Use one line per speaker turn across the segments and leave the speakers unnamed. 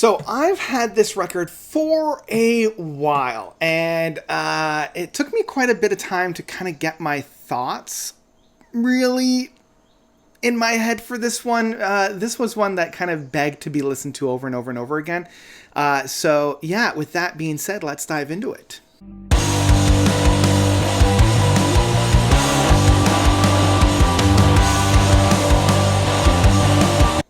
So I've had this record for a while, and it took me quite a bit of time to kind of get my thoughts really in my head for this one. This was one that kind of begged to be listened to over and over and over again. So yeah, with that being said, let's dive into it.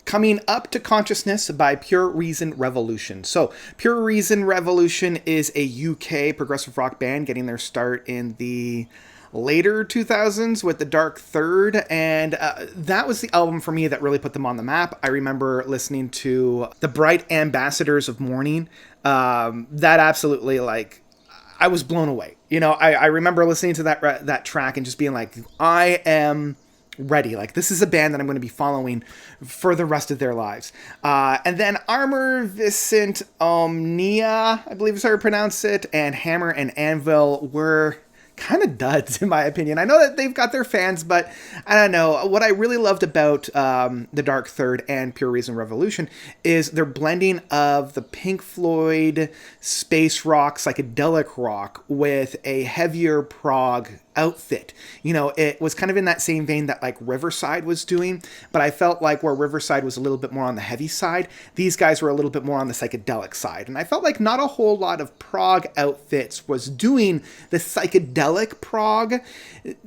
Coming Up to Consciousness by Pure Reason Revolution. So, Pure Reason Revolution is a UK progressive rock band getting their start in the later 2000s with The Dark Third, and that was the album for me that really put them on the map. I remember listening to The Bright Ambassadors of Morning. That absolutely, I was blown away. I remember listening to that track and just being like, I am ready. This is a band that I'm going to be following for the rest of their lives. And then Armor Vicent Omnia, I believe is how you pronounce it, and Hammer and Anvil were kind of duds, in my opinion. I know that they've got their fans, but I don't know. What I really loved about The Dark Third and Pure Reason Revolution is their blending of the Pink Floyd space rock, psychedelic rock with a heavier prog outfit. It was kind of in that same vein that Riverside was doing, but I felt like where Riverside was a little bit more on the heavy side, these guys were a little bit more on the psychedelic side. And I felt like not a whole lot of prog outfits was doing the psychedelic prog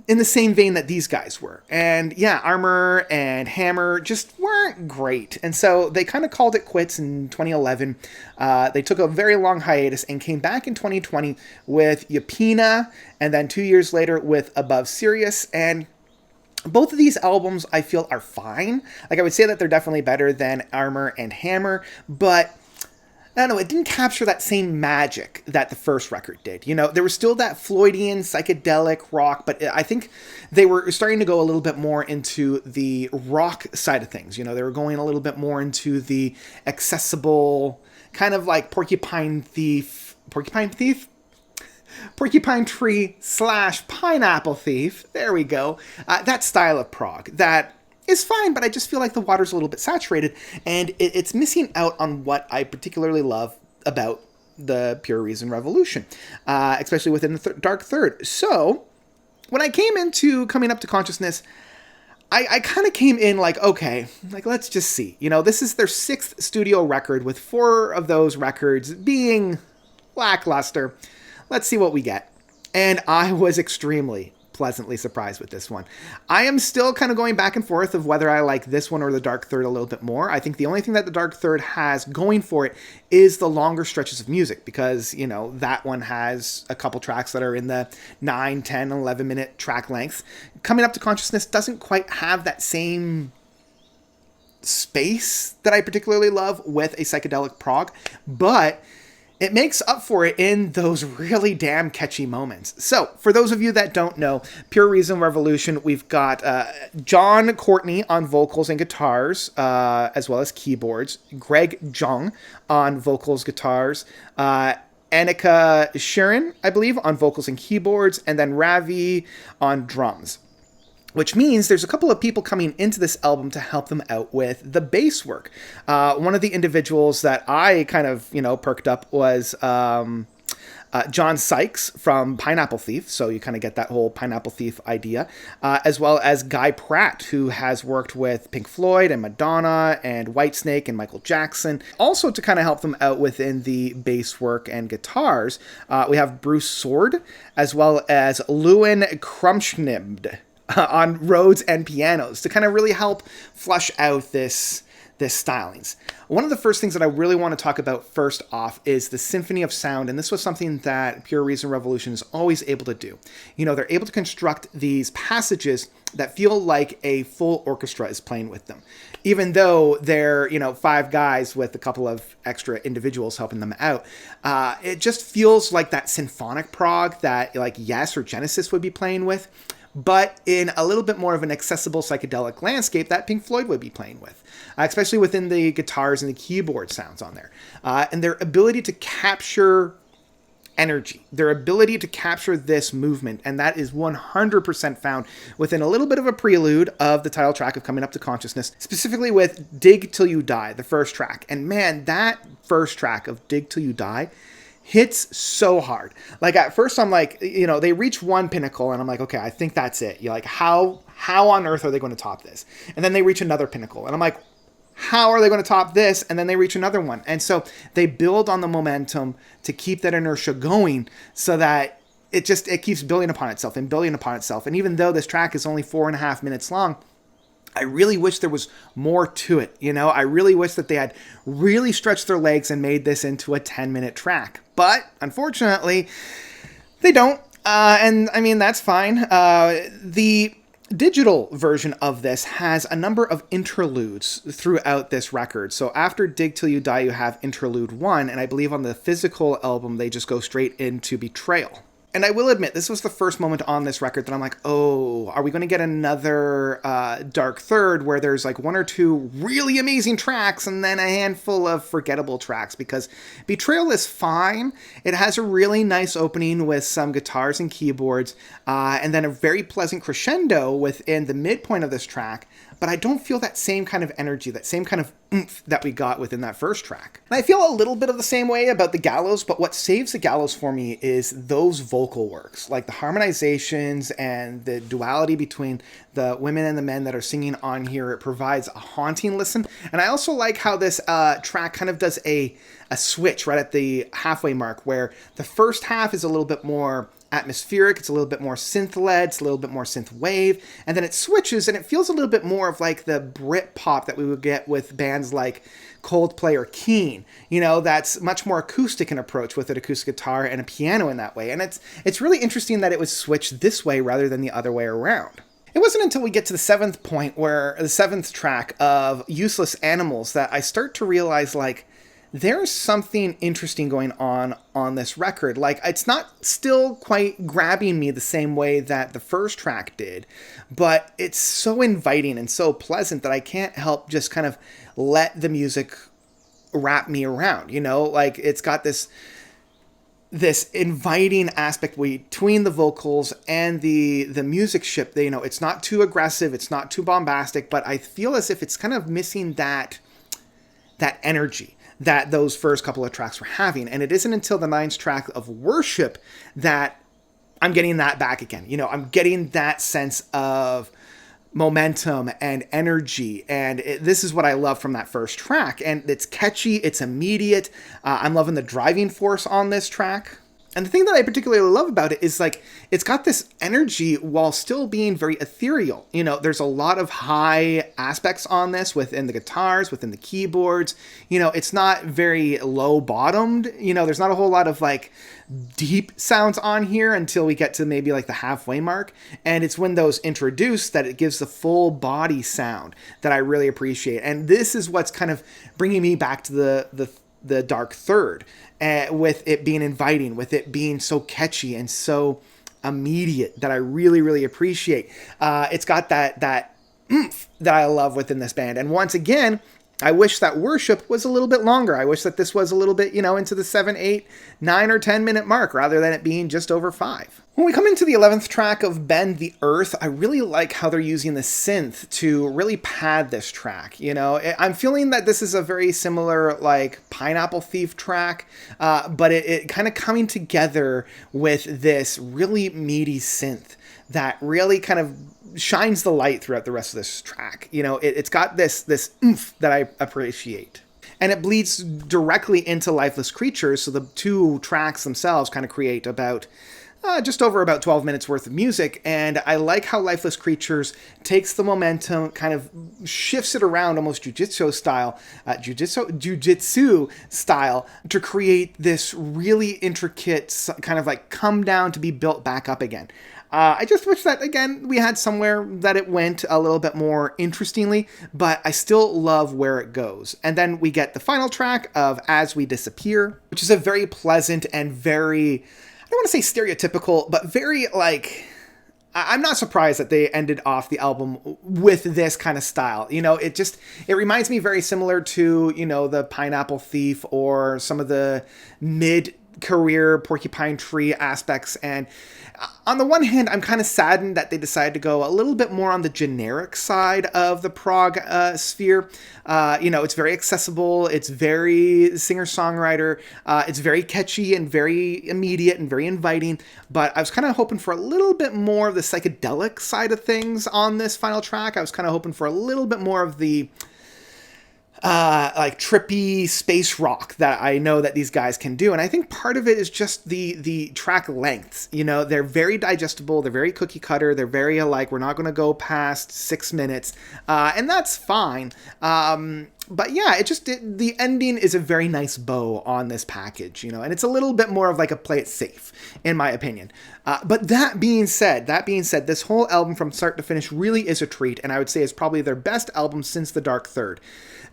in the same vein that these guys were. And yeah, Armor and Hammer just weren't great. And so they kind of called it quits in 2011. They took a very long hiatus and came back in 2020 with Yapina, and then 2 years later with Above Sirius. And both of these albums I feel are fine. I would say that they're definitely better than Armor and Hammer, but I don't know, it didn't capture that same magic that the first record did. There was still that Floydian psychedelic rock, but I think they were starting to go a little bit more into the rock side of things. They were going a little bit more into the accessible, kind of like Porcupine Tree / Pineapple Thief. There we go. That style of prog that is fine, but I just feel like the water's a little bit saturated, and it's missing out on what I particularly love about the Pure Reason Revolution, especially within the Dark Third. So when I came into Coming Up to Consciousness, I kind of came in okay, let's just see. This is their 6th studio record, with 4 of those records being lackluster. Let's see what we get. And I was extremely pleasantly surprised with this one. I am still kind of going back and forth of whether I like this one or the Dark Third a little bit more. I think the only thing that the Dark Third has going for it is the longer stretches of music, because, that one has a couple tracks that are in the 9, 10, 11 minute track length. Coming Up to Consciousness doesn't quite have that same space that I particularly love with a psychedelic prog, but it makes up for it in those really damn catchy moments. So, for those of you that don't know, Pure Reason Revolution, we've got John Courtney on vocals and guitars, as well as keyboards, Greg Jung on vocals, guitars, Annika Sharon, I believe, on vocals and keyboards, and then Ravi on drums. Which means there's a couple of people coming into this album to help them out with the bass work. One of the individuals that I kind of, perked up was John Sykes from Pineapple Thief. So you kind of get that whole Pineapple Thief idea. As well as Guy Pratt, who has worked with Pink Floyd and Madonna and Whitesnake and Michael Jackson. Also to kind of help them out within the bass work and guitars, we have Bruce Sword, as well as Lewin Krumschnibd on Rhodes and pianos to kind of really help flush out this stylings. One of the first things that I really want to talk about first off is the symphony of sound, and this was something that Pure Reason Revolution is always able to do. They're able to construct these passages that feel like a full orchestra is playing with them, even though they're 5 guys with a couple of extra individuals helping them out. It just feels like that symphonic prog that Yes or Genesis would be playing with, but in a little bit more of an accessible psychedelic landscape that Pink Floyd would be playing with, especially within the guitars and the keyboard sounds on there. And their ability to capture energy, their ability to capture this movement, and that is 100% found within a little bit of a prelude of the title track of Coming Up to Consciousness, specifically with Dig Till You Die, the first track. And man, that first track of Dig Till You Die hits so hard. Like at first I'm like, they reach one pinnacle and I'm like, okay, I think that's it. You're like, how on earth are they going to top this? And then they reach another pinnacle and I'm like, how are they going to top this? And then they reach another one. And so they build on the momentum to keep that inertia going so that it keeps building upon itself and building upon itself. And even though this track is only 4.5 minutes long, I really wish there was more to it. I really wish that they had really stretched their legs and made this into a 10-minute track. But unfortunately, they don't. And I mean, that's fine. The digital version of this has a number of interludes throughout this record. So after Dig Till You Die, you have interlude 1, and I believe on the physical album, they just go straight into Betrayal. And I will admit, this was the first moment on this record that I'm like, oh, are we going to get another Dark Third where there's like 1 or 2 really amazing tracks and then a handful of forgettable tracks? Because Betrayal is fine. It has a really nice opening with some guitars and keyboards, and then a very pleasant crescendo within the midpoint of this track. But I don't feel that same kind of energy, that same kind of oomph that we got within that first track. And I feel a little bit of the same way about The Gallows, but what saves The Gallows for me is those vocal works, like the harmonizations and the duality between the women and the men that are singing on here. It provides a haunting listen. And I also like how this track kind of does a switch right at the halfway mark, where the first half is a little bit more atmospheric, it's a little bit more synth-led, it's a little bit more synth-wave, and then it switches and it feels a little bit more of like the Brit pop that we would get with bands like Coldplay or Keane. That's much more acoustic in approach with an acoustic guitar and a piano in that way. And it's really interesting that it was switched this way rather than the other way around. It wasn't until we get to the 7th point, where the 7th track of Useless Animals, that I start to realize like, there's something interesting going on this record. Like, it's not still quite grabbing me the same way that the first track did, but it's so inviting and so pleasant that I can't help just kind of let the music wrap me around, like it's got this inviting aspect between the vocals and the music ship. It's not too aggressive, it's not too bombastic, but I feel as if it's kind of missing that energy that those first couple of tracks were having. And it isn't until the 9th track of Worship that I'm getting that back again. I'm getting that sense of momentum and energy. And this is what I love from that first track. And it's catchy, it's immediate. I'm loving the driving force on this track. And the thing that I particularly love about it is like, it's got this energy while still being very ethereal. There's a lot of high aspects on this within the guitars, within the keyboards. It's not very low bottomed. There's not a whole lot of like deep sounds on here until we get to maybe like the halfway mark. And it's when those introduce that it gives the full body sound that I really appreciate. And this is what's kind of bringing me back to the Dark Third, with it being inviting, with it being so catchy and so immediate, that I really, really appreciate. It's got that oomph that I love within this band. And once again, I wish that Worship was a little bit longer. I wish that this was a little bit, into the 7, 8, 9, or 10 minute mark rather than it being just over 5. When we come into the 11th track of Bend the Earth, I really like how they're using the synth to really pad this track. I'm feeling that this is a very similar like Pineapple Thief track, but it kind of coming together with this really meaty synth that really kind of shines the light throughout the rest of this track. It's got this oomph that I appreciate. And it bleeds directly into Lifeless Creatures, so the 2 tracks themselves kind of create about just over about 12 minutes worth of music. And I like how Lifeless Creatures takes the momentum, kind of shifts it around almost jujitsu style to create this really intricate kind of like come down to be built back up again. I just wish that, again, we had somewhere that it went a little bit more interestingly, but I still love where it goes. And then we get the final track of As We Disappear, which is a very pleasant and very, I don't want to say stereotypical, but very like, I'm not surprised that they ended off the album with this kind of style. It reminds me very similar to, the Pineapple Thief or some of the mid career Porcupine Tree aspects. And on the one hand, I'm kind of saddened that they decided to go a little bit more on the generic side of the prog sphere. It's very accessible. It's very singer-songwriter. It's very catchy and very immediate and very inviting. But I was kind of hoping for a little bit more of the psychedelic side of things on this final track. I was kind of hoping for a little bit more of the like trippy space rock that I know that these guys can do. And I think part of it is just the track lengths. They're very digestible. They're very cookie cutter. They're very like, we're not going to go past 6 minutes. And that's fine. But yeah, the ending is a very nice bow on this package, and it's a little bit more of like a play it safe, in my opinion. But that being said, this whole album from start to finish really is a treat, and I would say it's probably their best album since The Dark Third.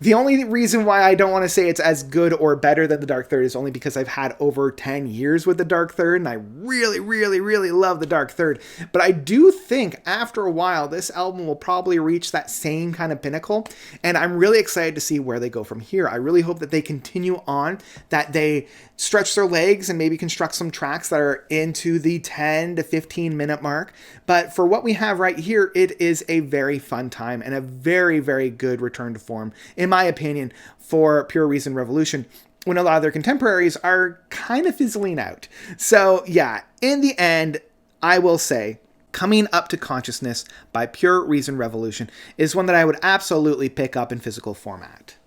The only reason why I don't want to say it's as good or better than The Dark Third is only because I've had over 10 years with The Dark Third, and I really, really, really love The Dark Third. But I do think after a while, this album will probably reach that same kind of pinnacle, and I'm really excited to see where they go from here. I really hope that they continue on, that they stretch their legs and maybe construct some tracks that are into the 10 to 15 minute mark. But for what we have right here, it is a very fun time and a very, very good return to form, in my opinion, for Pure Reason Revolution, when a lot of their contemporaries are kind of fizzling out. So yeah, in the end, I will say Coming Up to Consciousness by Pure Reason Revolution is one that I would absolutely pick up in physical format.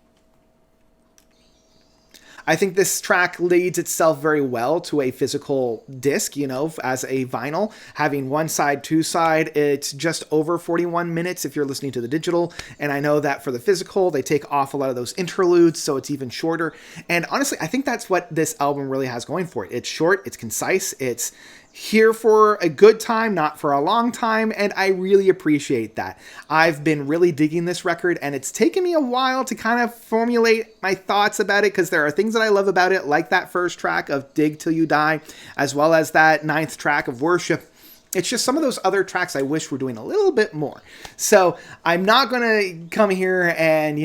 I think this track leads itself very well to a physical disc, as a vinyl, having one side, two side. It's just over 41 minutes if you're listening to the digital. And I know that for the physical, they take off a lot of those interludes, so it's even shorter. And honestly, I think that's what this album really has going for it. It's short, it's concise, it's here for a good time, not for a long time, and I really appreciate that. I've been really digging this record, and it's taken me a while to kind of formulate my thoughts about it, because there are things that I love about it, like that first track of Dig Till You Die, as well as that 9th track of Worship. It's just some of those other tracks I wish were doing a little bit more. So I'm not going to come here and,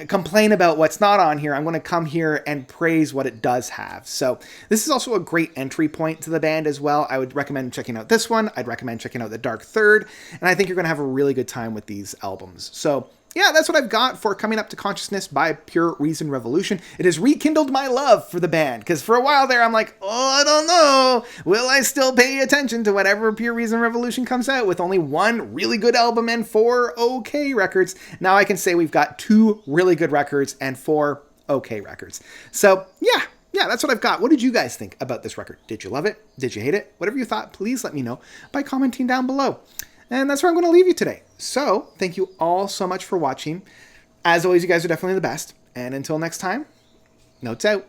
complain about what's not on here. I'm going to come here and praise what it does have. So this is also a great entry point to the band as well. I would recommend checking out this one. I'd recommend checking out The Dark Third. And I think you're going to have a really good time with these albums. So yeah, that's what I've got for Coming Up to Consciousness by Pure Reason Revolution. It has rekindled my love for the band, because for a while there, I'm like, I don't know. Will I still pay attention to whatever Pure Reason Revolution comes out with only one really good album and 4 okay records? Now I can say we've got 2 really good records and 4 okay records. So yeah, that's what I've got. What did you guys think about this record? Did you love it? Did you hate it? Whatever you thought, please let me know by commenting down below. And that's where I'm going to leave you today. So, thank you all so much for watching. As always, you guys are definitely the best. And until next time, notes out.